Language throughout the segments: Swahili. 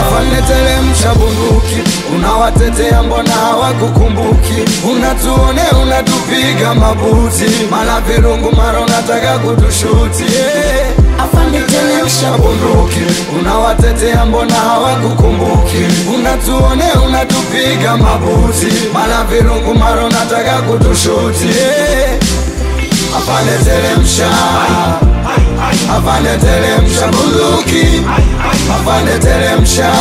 Afande teremsha bunduki, unawatetea mbona hawakukumbuki? Unatuone unatupiga mabuti, mala virungu mara unataka kutushuti. Afande teremsha bunduki, unawatetea mbona hawakukumbuki? Unatuone unatupiga mabuti, mala virungu mara unataka kutushuti. Afande teremsha, afande teremsha bunduki, afande teremsha,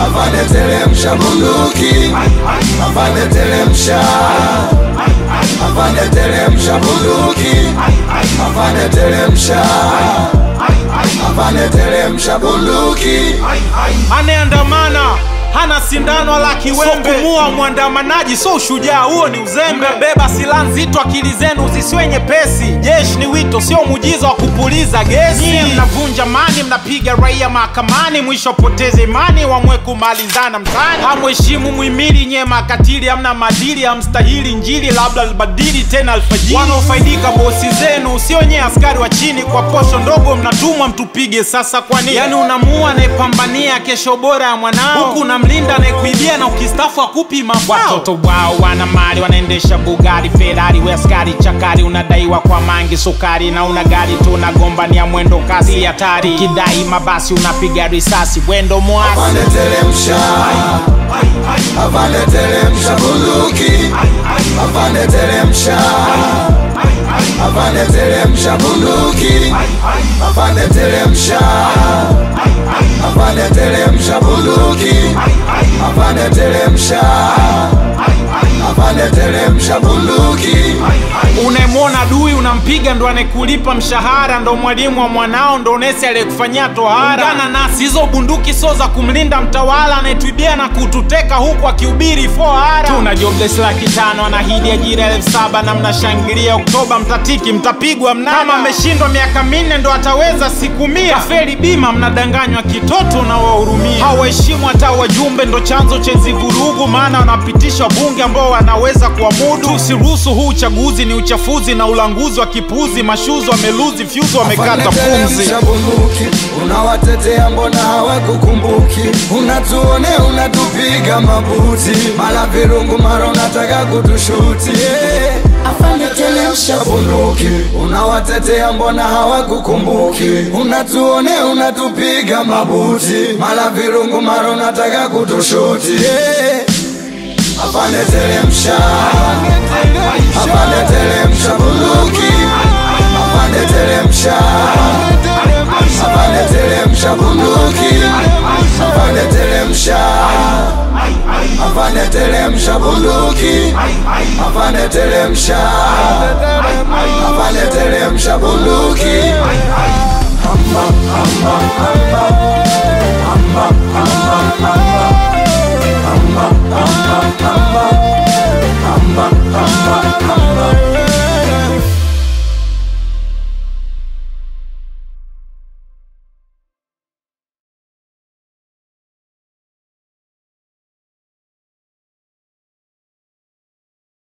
afande teremsha bunduki, afande teremsha, afande teremsha bunduki, afande teremsha, afande teremsha bunduki. Anaandamana hana sindano wala kiwembe, so kumua mwandamanaji so ushujaa, huo ni uzembe. Beba silaha nzito, akili zenu zisiwe nyepesi. Jeshi ni wito, sio muujiza wa kupuliza gesi. Nyie mnavunja amani, mnapiga raia mahakamani, mwisho poteze imani, wamwe kumalizana mtani. Hamheshimu muhimili, nyie makatili, hamna maadili, hamstahili injili, labda albadili tena alfajiri. Wanaofaidika bosi zenu, sio nyie askari wa chini, kwa posho ndogo mnatumwa mtupige. Sasa kwa nini? Yani unamua anayepambania kesho bora ya mwanao, huku mlinda na kuibia na ukistafu akupi mafao. Watoto wao wana mali, wanaendesha Bugatti, Ferrari, we askari chakari, unadaiwa kwa mangi sukari, na una gari tu unagombania mwendo kasi hatari. Kidai mabasi unapiga risasi, wendo mwasi. Afande teremsha, afande teremsha bunduki, afande teremsha, afande teremsha bunduki, afande teremsha, afande teremsha bunduki, afande teremsha, afande teremsha bunduki. Unaemwona adui unampiga, ndo anekulipa mshahara, ndo mwalimu wa mwanao, ndo nesi aliyekufanyia tohara. Ungana nasi, hizo bunduki so za kumlinda mtawala anayetuibia na kututeka huku akihubiri 4R. Tuna jobless 500,000, anahidi ajira 7,000, na mnashangilia Oktoba mtatiki, mtapigwa mnada. Kama ameshindwa miaka 4 ndo ataweza siku 100. Kafeli bima, mnadanganywa kitoto na wahurumia. Hawaheshimu hata wajumbe, ndo chanzo cha vurugu, maana wanapitisha bunge ambao wanaweza kuamudu. Tusiruhusu huu uchaguzi, ni uchafuzi na ulanguzi wa kipuzi. Mashuzo wameluzi fyuzo, wamekata pumzi. Unawatetea mbona hawakukumbuki? Unatuone unatupiga mabuti, mala virungu mara unataka kutushuti. Afande teremsha bunduki, unawatetea mbona hawakukumbuki? Unatuone unatupiga mabuti, mala virungu mara unataka kutushuti. Afande teremsha, afande teremsha bunduki, afande teremsha, afande teremsha bunduki, afande teremsha, afande teremsha bunduki, afande teremsha, afande teremsha bunduki.